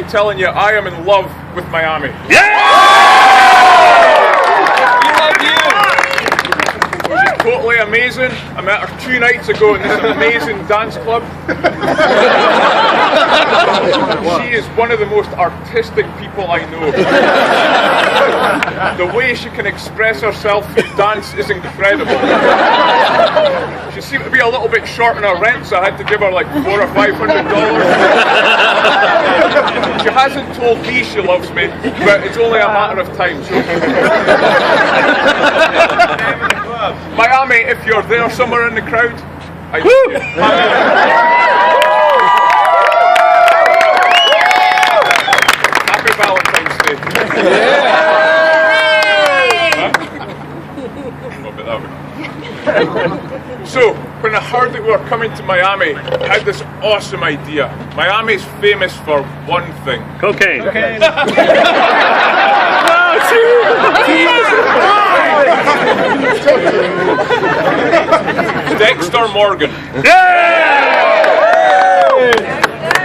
by telling you I am in love with Miami. She's totally amazing. I met her 2 nights ago in this amazing dance club. She is one of the most artistic people I know. The way she can express herself through dance is incredible. She seemed to be a little bit short on her rent, so I had to give her like $400 or $500. She hasn't told me she loves me, but it's only a matter of time. So. Miami, if you're there somewhere in the crowd, I love you. Happy Valentine's Day. So, when I heard that we were coming to Miami, I had this awesome idea. Miami's famous for one thing. Cocaine. Dexter Morgan.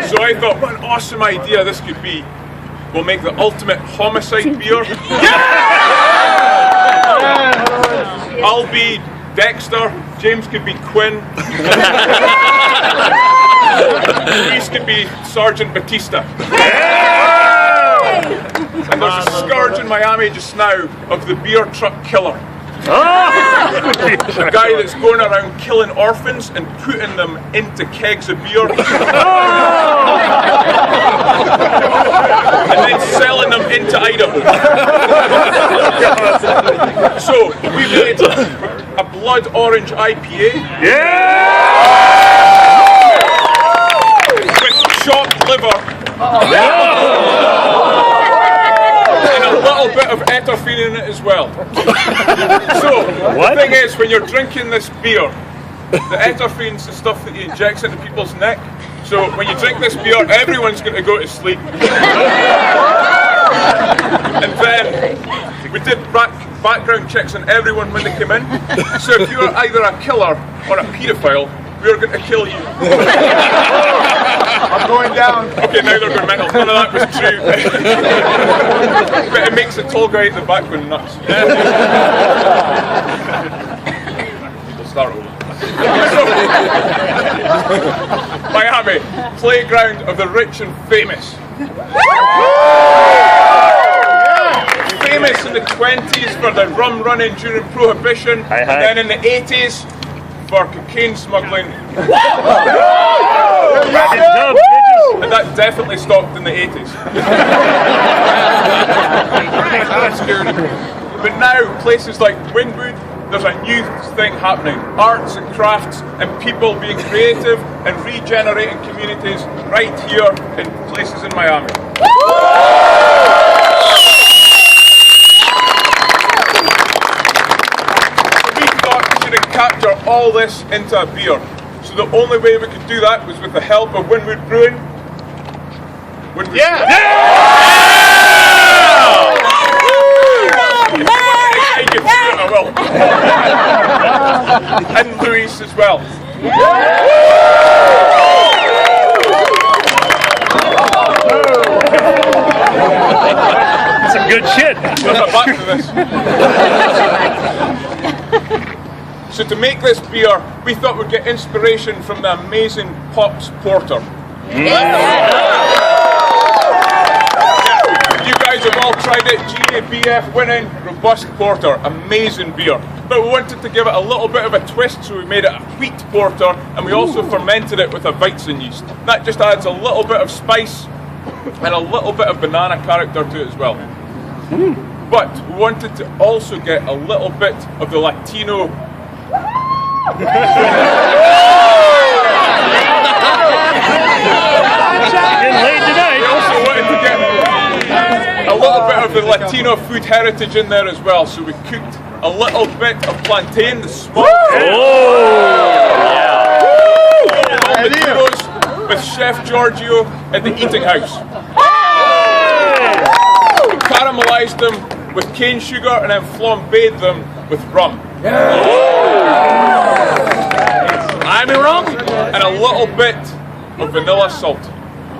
So I thought, what an awesome idea this could be. We'll make the ultimate homicide beer. I'll be Dexter, James could be Quinn, Reese could be Sergeant Batista. And there's a scourge in Miami just now of the beer truck killer. A guy that's going around killing orphans and putting them into kegs of beer. And then selling them into Idaho. So we made a blood orange IPA. With chopped liver. And a little bit of etterfine in it as well. So, the thing is, when you're drinking this beer, the etterfine's the stuff that you inject into people's neck. So, when you drink this beer, everyone's going to go to sleep. And then, we did background checks on everyone when they came in. So, if you're either a killer or a paedophile, we're going to kill you. I'm going down. Okay, now they're going mental. None of that was true. But it makes the tall guy at the back go nuts. We'll start over. Miami, playground of the rich and famous. Famous in the 20s for the rum running during Prohibition, and then in the 80s for cocaine smuggling. And that definitely stopped in the 80s. But now, places like Wynwood, there's a new thing happening. Arts and crafts and people being creative and regenerating communities right here in places in Miami. We thought we should capture all this into a beer. So the only way we could do that was with the help of Wynwood Brewing. Wynwood and Louis as well. Some good shit. We'll come back to this. So to make this beer, we thought we'd get inspiration from the amazing Pops Porter. You guys have all tried it. GABF winning, robust porter, amazing beer. But we wanted to give it a little bit of a twist, so we made it a wheat porter, and we also fermented it with a Weizen yeast. That just adds a little bit of spice and a little bit of banana character to it as well. But we wanted to also get a little bit of the Latino. We also wanted to get a little bit of the Latino food heritage in there as well, so we cooked a little bit of plantain, the smoked potatoes with Chef Giorgio at the Eating House. We caramelized them with cane sugar and then flambéed them with rum. I'm wrong? And a little bit of vanilla salt.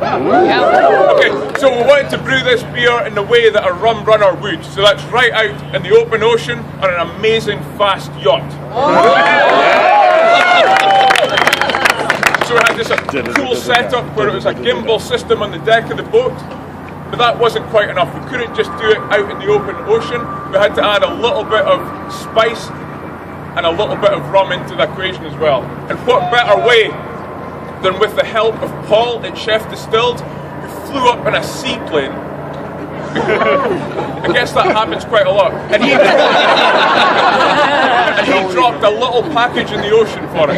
Okay, so we wanted to brew this beer in the way that a rum runner would. So that's right out in the open ocean on an amazing fast yacht. So we had this cool setup where it was a gimbal system on the deck of the boat. But that wasn't quite enough. We couldn't just do it out in the open ocean. We had to add a little bit of spice and a little bit of rum into the equation as well. And what better way than with the help of Paul at Chef Distilled, who flew up in a seaplane. I guess that happens quite a lot. And he dropped a little package in the ocean for us.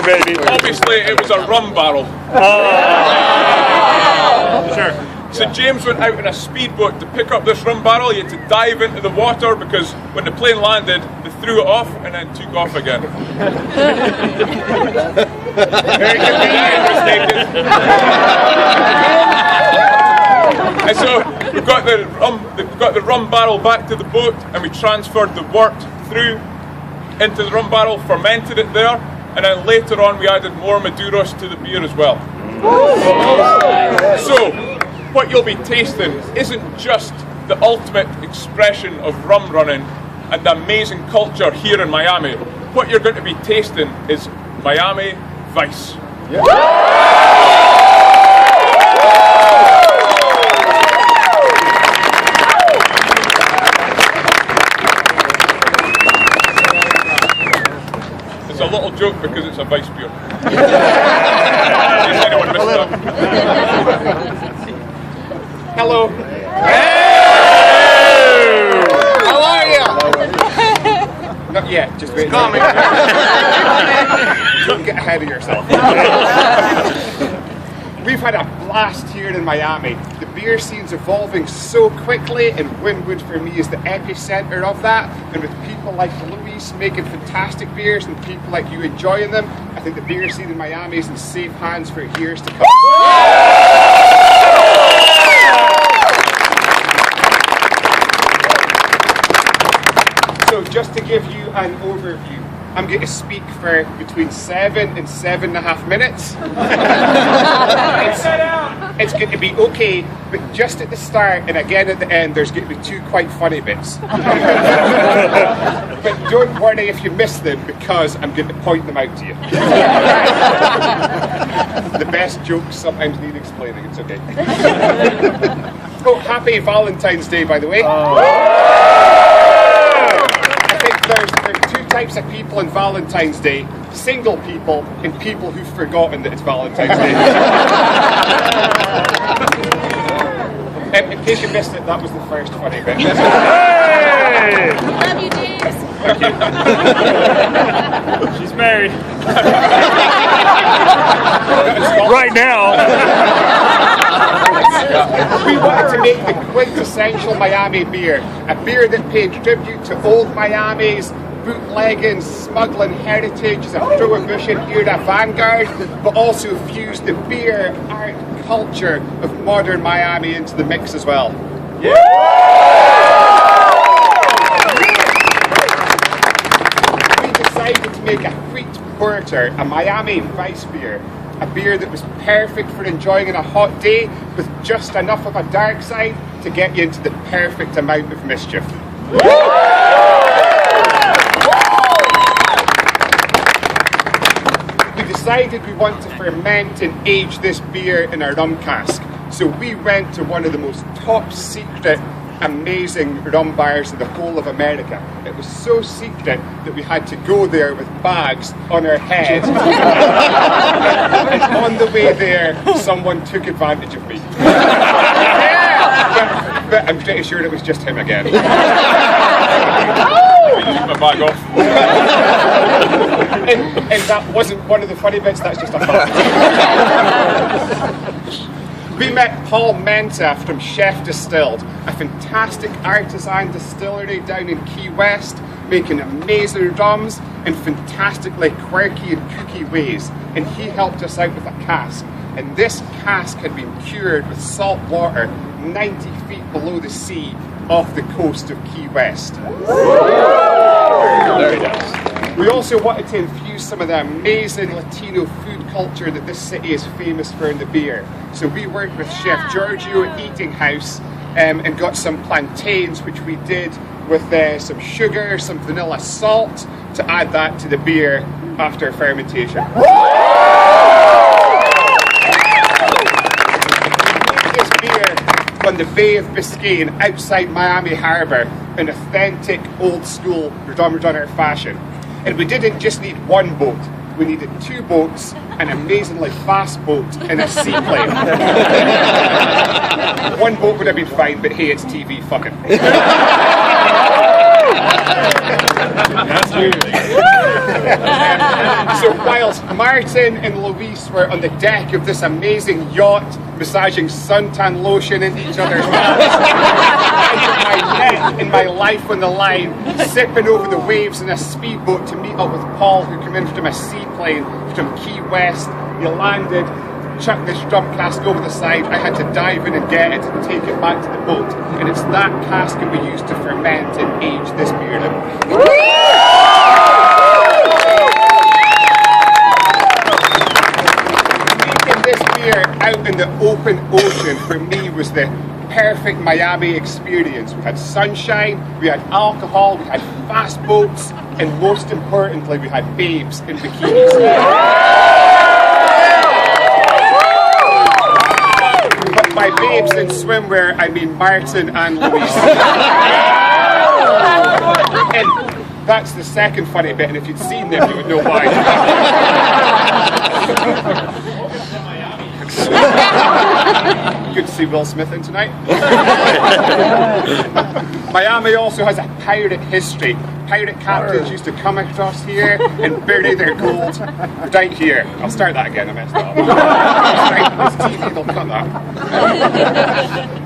Baby. Obviously, it was a rum barrel. Sure. So James went out in a speedboat to pick up this rum barrel. He had to dive into the water because when the plane landed, they threw it off and then took off again. Very And so we got the rum barrel back to the boat, and we transferred the wort through into the rum barrel, fermented it there. And then later on we added more Maduros to the beer as well. So, what you'll be tasting isn't just the ultimate expression of rum running and the amazing culture here in Miami. What you're going to be tasting is Miami Vice. It's a little joke because it's a Vice beer. In case anyone missed that. Hello. Hey! How are you? Not yet, just wait. Coming. Don't get ahead of yourself. We've had a blast here in Miami. The beer scene's evolving so quickly, and Wynwood for me is the epicenter of that. And with people like Louise making fantastic beers and people like you enjoying them, I think the beer scene in Miami is in safe hands for years to come. So just to give you an overview, I'm going to speak for between 7 and 7.5 minutes. It's going to be okay, but just at the start and again at the end, there's going to be 2 quite funny bits. But don't worry if you miss them, because I'm going to point them out to you. The best jokes sometimes need explaining, it's okay. Oh, happy Valentine's Day, by the way. I think there's 2 types of people on Valentine's Day: single people and people who've forgotten that it's Valentine's Day. In case you missed it, that was the first funny bit. Hey! Love you, James. Thank you. She's married. Right now. We wanted to make the quintessential Miami beer, a beer that paid tribute to old Miami's bootlegging, smuggling heritage as a Prohibition-era vanguard, but also fused the beer, art, culture of modern Miami into the mix as well. Yeah. We decided to make a wheat porter, a Miami Vice beer, a beer that was perfect for enjoying on a hot day with just enough of a dark side to get you into the perfect amount of mischief. We decided we want to ferment and age this beer in a rum cask. So we went to one of the most top secret, amazing rum bars in the whole of America. It was so secret that we had to go there with bags on our head. And on the way there, someone took advantage of me. But I'm pretty sure it was just him again. Took my bag off. And that wasn't one of the funny bits, that's just a fact. We met Paul Menta from Chef Distilled, a fantastic artisan distillery down in Key West, making amazing rums in fantastically quirky and kooky ways. And he helped us out with a cask. And this cask had been cured with salt water 90 feet below the sea off the coast of Key West. Very nice. We also wanted to infuse some of the amazing Latino food culture that this city is famous for in the beer. So we worked with Chef Giorgio at Eating House and got some plantains, which we did with some sugar, some vanilla salt, to add that to the beer after fermentation. We made this beer on the Bay of Biscayne outside Miami Harbour in authentic old school Runner fashion. And we didn't just need one boat, we needed 2 boats, an amazingly fast boat, and a seaplane. One boat would have been fine, but hey, it's TV, fuck it. So whilst Martin and Luis were on the deck of this amazing yacht, massaging suntan lotion into each other's mouths, I put my neck and my life on the line, sipping over the waves in a speedboat to meet up with Paul, who came in from a seaplane from Key West. He landed, chucked this drum cask over the side. I had to dive in and get it and take it back to the boat. And it's that cask that we use to ferment and age this beer. Making this beer out in the open ocean for me was the perfect Miami experience. We had sunshine, we had alcohol, we had fast boats, and most importantly, we had babes in bikinis. By babes in swimwear, I mean Martin and Luis. And that's the second funny bit, and if you'd seen them, you would know why. Good to see Will Smith in tonight. Miami also has a pirate history. Pirate captains used to come across here and bury their gold right here. I'll start that again, I messed up. It's TV, they'll cut that.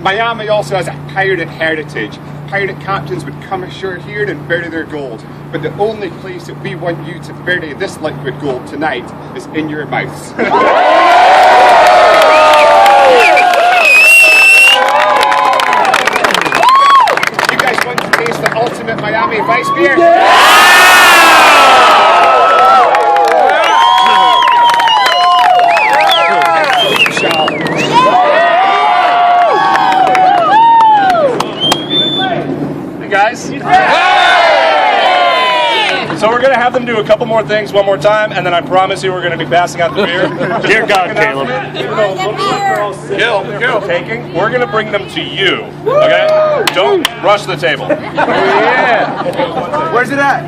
Miami also has a pirate heritage. Pirate captains would come ashore here and bury their gold. But the only place that we want you to bury this liquid gold tonight is in your mouths. You guys want to taste the ultimate Miami Vice beer? Hey guys. So we're going to have them do a couple more things one more time, and then I promise you we're going to be passing out the beer. Dear God, Caleb. Gil, taking. We're going to bring them to you. Okay? Don't rush the table. Yeah. Where's it at?